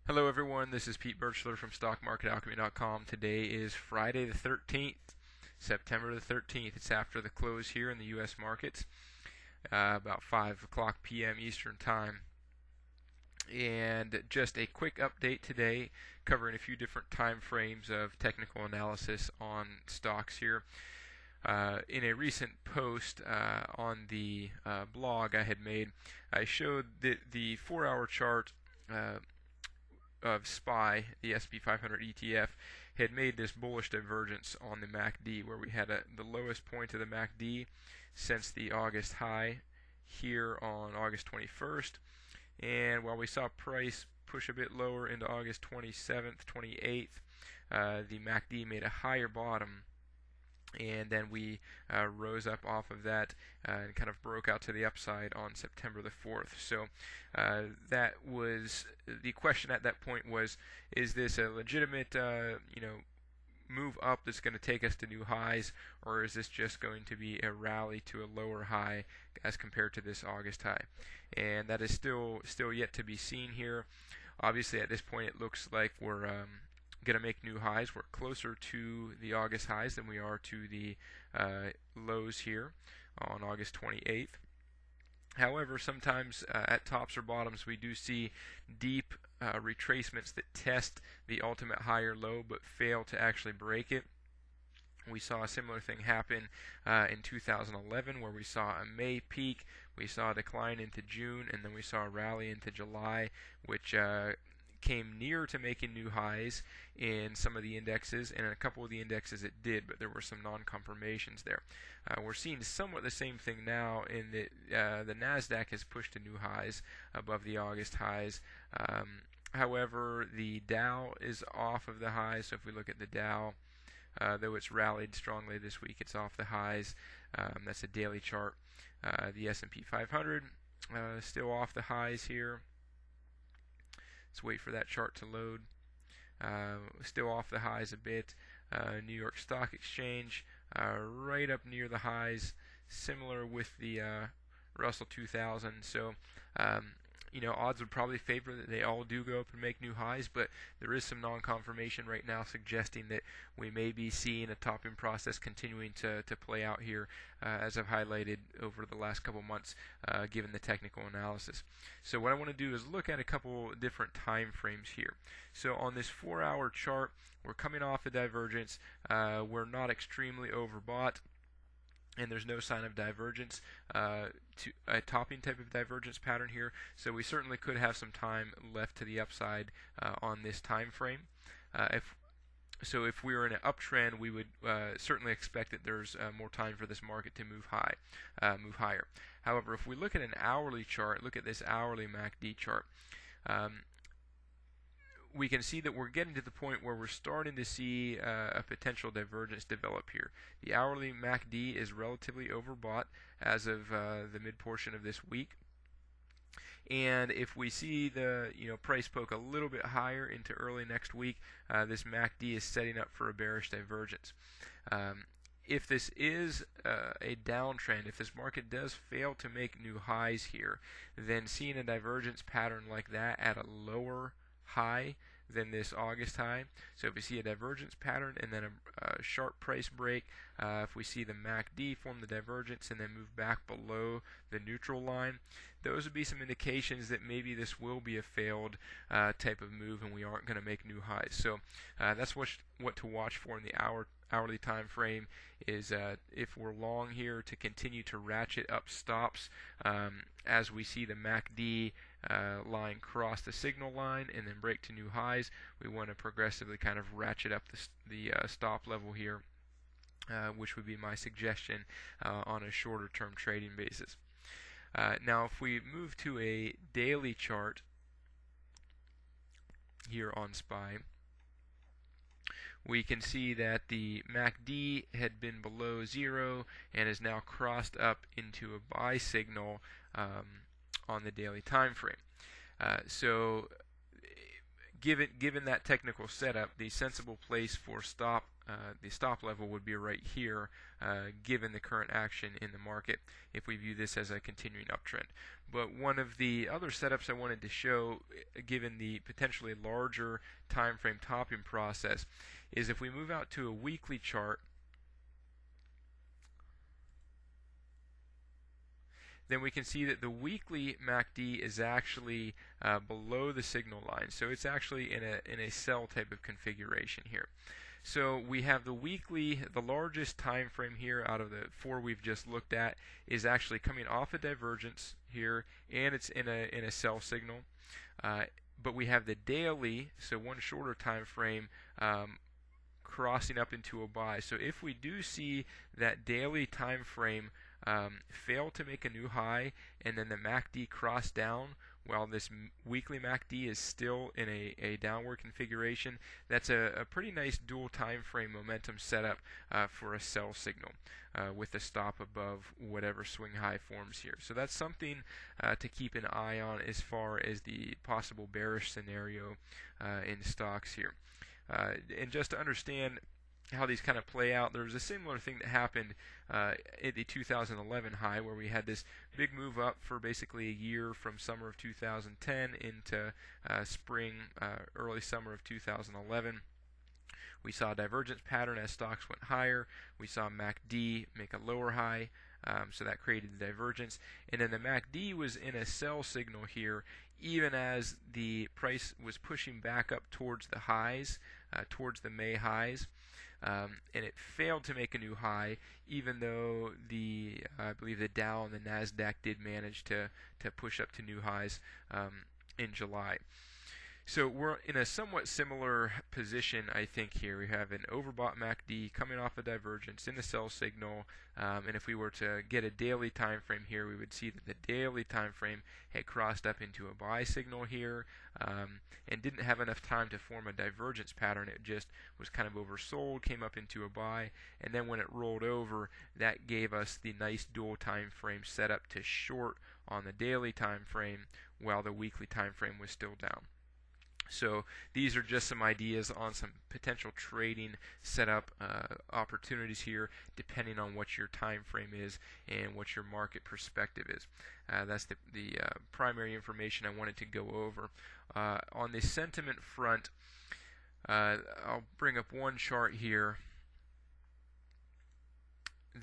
Hello everyone, this is Pete Birchler from StockMarketAlchemy.com. Today is Friday the 13th, September the 13th. It's after the close here in the U.S. markets, about 5 o'clock p.m. Eastern Time. And just a quick update today covering a few different time frames of technical analysis on stocks here. In a recent post on the blog I had made, I showed that the 4-hour chart of SPY, the SP 500 ETF, had made this bullish divergence on the MACD, where we had the lowest point of the MACD since the August high here on August 21st. And while we saw price push a bit lower into August 27th, 28th, the MACD made a higher bottom, and then we rose up off of that and kind of broke out to the upside on September the 4th. So that was the question at that point: was, is this a legitimate move up that's going to take us to new highs, or is this just going to be a rally to a lower high as compared to this August high? And that is still yet to be seen here. Obviously, at this point, it looks like we're going to make new highs. We're closer to the August highs than we are to the lows here on August 28th. However, sometimes at tops or bottoms we do see deep retracements that test the ultimate high or low but fail to actually break it. We saw a similar thing happen in 2011, where we saw a May peak, we saw a decline into June, and then we saw a rally into July, which came near to making new highs in some of the indexes, and in a couple of the indexes it did, but there were some non-confirmations there. We're seeing somewhat the same thing now in that the NASDAQ has pushed to new highs above the August highs. However, the Dow is off of the highs, so if we look at the Dow, though it's rallied strongly this week, it's off the highs. That's a daily chart. The S&P 500 still off the highs here. Let's wait for that chart to load. Still off the highs a bit. New York Stock Exchange right up near the highs, similar with the Russell 2000. So odds would probably favor that they all do go up and make new highs, but there is some non-confirmation right now suggesting that we may be seeing a topping process continuing to play out here, as I've highlighted over the last couple months, given the technical analysis. So what I want to do is look at a couple different time frames here. So on this 4-hour chart, we're coming off a divergence. We're not extremely overbought, and there's no sign of divergence, to a topping type of divergence pattern here. So we certainly could have some time left to the upside on this time frame. If we were in an uptrend, we would certainly expect that there's more time for this market to move higher. However, if we look at an hourly chart, look at this hourly MACD chart, we can see that we're getting to the point where we're starting to see a potential divergence develop here. The hourly MACD is relatively overbought as of the mid portion of this week. And if we see the price poke a little bit higher into early next week, this MACD is setting up for a bearish divergence. If this is a downtrend, if this market does fail to make new highs here, then seeing a divergence pattern like that at a lower high than this August high. So if we see a divergence pattern and then a sharp price break, if we see the MACD form the divergence and then move back below the neutral line, those would be some indications that maybe this will be a failed type of move and we aren't going to make new highs. So that's what to watch for in the hourly time frame is if we're long here, to continue to ratchet up stops as we see the MACD line cross the signal line and then break to new highs. We want to progressively kind of ratchet up the stop level here, which would be my suggestion on a shorter term trading basis. Now if we move to a daily chart here on SPY, we can see that the MACD had been below zero and is now crossed up into a buy signal on the daily time frame. So given that technical setup, the sensible place for the stop level would be right here, given the current action in the market, if we view this as a continuing uptrend. But one of the other setups I wanted to show, given the potentially larger time frame topping process, is if we move out to a weekly chart, then we can see that the weekly MACD is actually below the signal line. So it's actually in a sell type of configuration here. So we have the weekly, the largest time frame here out of the four we've just looked at, is actually coming off a divergence here, and it's in a sell signal. But we have the daily, so one shorter time frame, crossing up into a buy. So if we do see that daily time frame fail to make a new high, and then the MACD cross down while this weekly MACD is still in a downward configuration, that's a pretty nice dual time frame momentum setup for a sell signal with a stop above whatever swing high forms here. So that's something to keep an eye on as far as the possible bearish scenario in stocks here. And just to understand how these kind of play out, there was a similar thing that happened at the 2011 high, where we had this big move up for basically a year from summer of 2010 into early summer of 2011. We saw a divergence pattern as stocks went higher. We saw MACD make a lower high, so that created the divergence. And then the MACD was in a sell signal here, even as the price was pushing back up towards the highs, towards the May highs. And it failed to make a new high, even though I believe the Dow and the Nasdaq did manage to push up to new highs in July. So we're in a somewhat similar position, I think, here. We have an overbought MACD coming off a divergence in the sell signal, and if we were to get a daily time frame here, we would see that the daily time frame had crossed up into a buy signal here, and didn't have enough time to form a divergence pattern. It just was kind of oversold, came up into a buy, and then when it rolled over, that gave us the nice dual time frame setup to short on the daily time frame while the weekly time frame was still down. So these are just some ideas on some potential trading setup opportunities here, depending on what your time frame is and what your market perspective is. That's the primary information I wanted to go over. On the sentiment front, I'll bring up one chart here.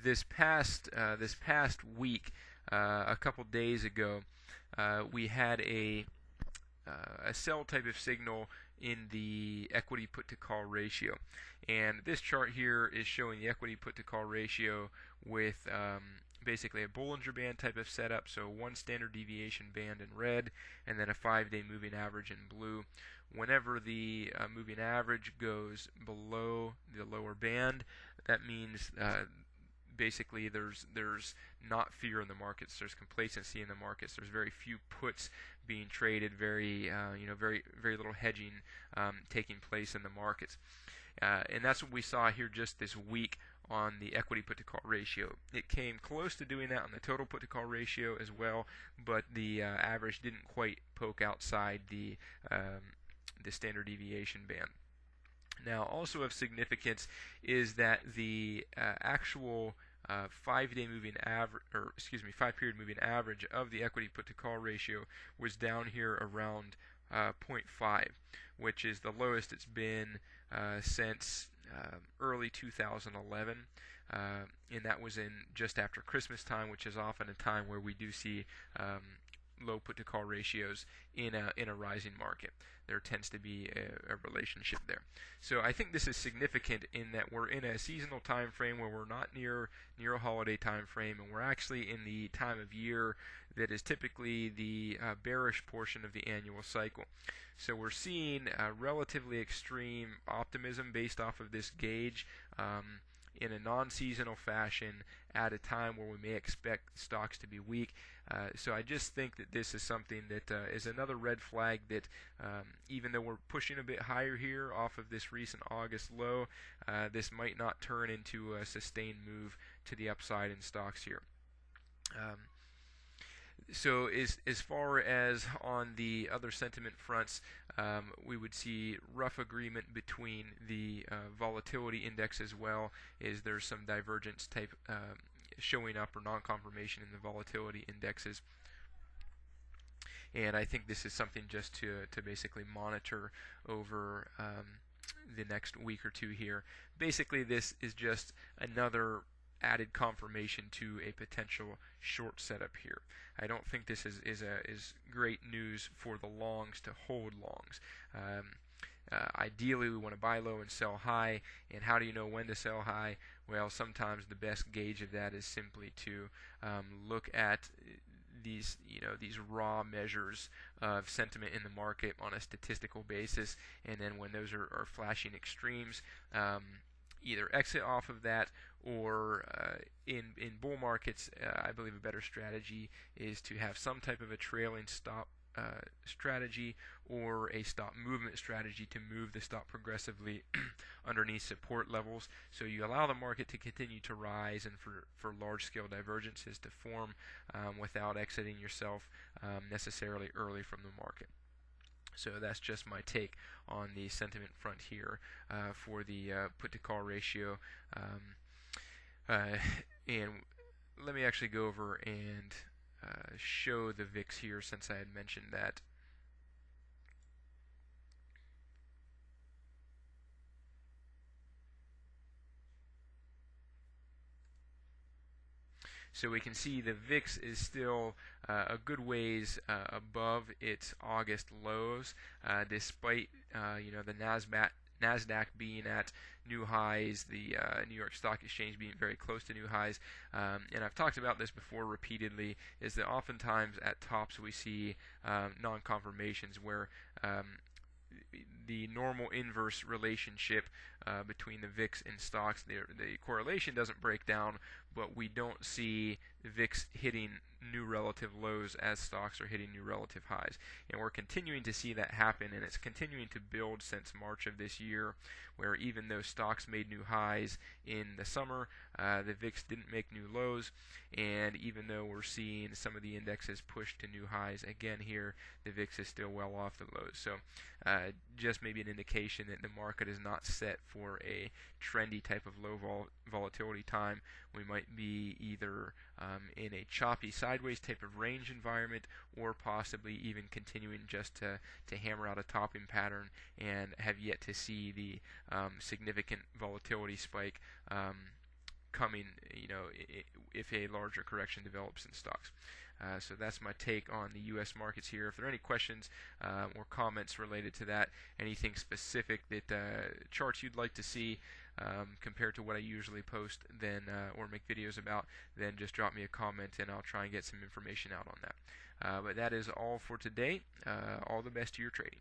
This past week, a couple days ago, we had a sell type of signal in the equity put to call ratio, and this chart here is showing the equity put to call ratio with basically a Bollinger Band type of setup, so one standard deviation band in red and then a 5-day moving average in blue. Whenever the moving average goes below the lower band, that means basically there's not fear in the markets, there's complacency in the markets, there's very few puts being traded, very little hedging taking place in the markets, and that's what we saw here just this week on the equity put to call ratio. It came close to doing that on the total put to call ratio as well, but the average didn't quite poke outside the standard deviation band. Now, also of significance is that the actual 5-day moving average, 5-period moving average of the equity put to call ratio was down here around 0.5, which is the lowest it's been since early 2011, and that was in just after Christmas time, which is often a time where we do see low put to call ratios in a rising market. There tends to be a relationship there. So I think this is significant in that we're in a seasonal time frame where we're not near a holiday time frame, and we're actually in the time of year that is typically the bearish portion of the annual cycle. So we're seeing relatively extreme optimism based off of this gauge in a non-seasonal fashion at a time where we may expect stocks to be weak. So I just think that this is something that is another red flag that even though we're pushing a bit higher here off of this recent August low, this might not turn into a sustained move to the upside in stocks here. So as far as on the other sentiment fronts, we would see rough agreement between the volatility index as well. Is there's some divergence type showing up or non-confirmation in the volatility indexes. And I think this is something just to basically monitor over the next week or two here. Basically, this is just another added confirmation to a potential short setup here. I don't think this is great news for the longs to hold longs. Ideally, we want to buy low and sell high. And how do you know when to sell high? Well, sometimes the best gauge of that is simply to look at these raw measures of sentiment in the market on a statistical basis, and then when those are flashing extremes, either exit off of that, or in bull markets, I believe a better strategy is to have some type of a trailing stop strategy or a stop movement strategy to move the stop progressively underneath support levels. So you allow the market to continue to rise and for large scale divergences to form without exiting yourself necessarily early from the market. So that's just my take on the sentiment front here for the put to call ratio. And let me actually go over and show the VIX here, since I had mentioned that. So we can see the VIX is still a good ways above its August lows, despite the NASDAQ being at new highs, the New York Stock Exchange being very close to new highs. And I've talked about this before repeatedly, is that oftentimes at tops we see non-confirmations where the normal inverse relationship between the VIX and stocks, the correlation doesn't break down, but we don't see the VIX hitting new relative lows as stocks are hitting new relative highs. And we're continuing to see that happen, and it's continuing to build since March of this year, where even though stocks made new highs in the summer, the VIX didn't make new lows, and even though we're seeing some of the indexes push to new highs again here, the VIX is still well off the lows. So just maybe an indication that the market is not set for a trendy type of low volatility time. We might be either in a choppy sideways type of range environment, or possibly even continuing just to hammer out a topping pattern, and have yet to see the significant volatility spike coming, if a larger correction develops in stocks. So that's my take on the U.S. markets here. If there are any questions or comments related to that, anything specific that charts you'd like to see compared to what I usually post, then or make videos about, then just drop me a comment and I'll try and get some information out on that. But that is all for today. All the best to your trading.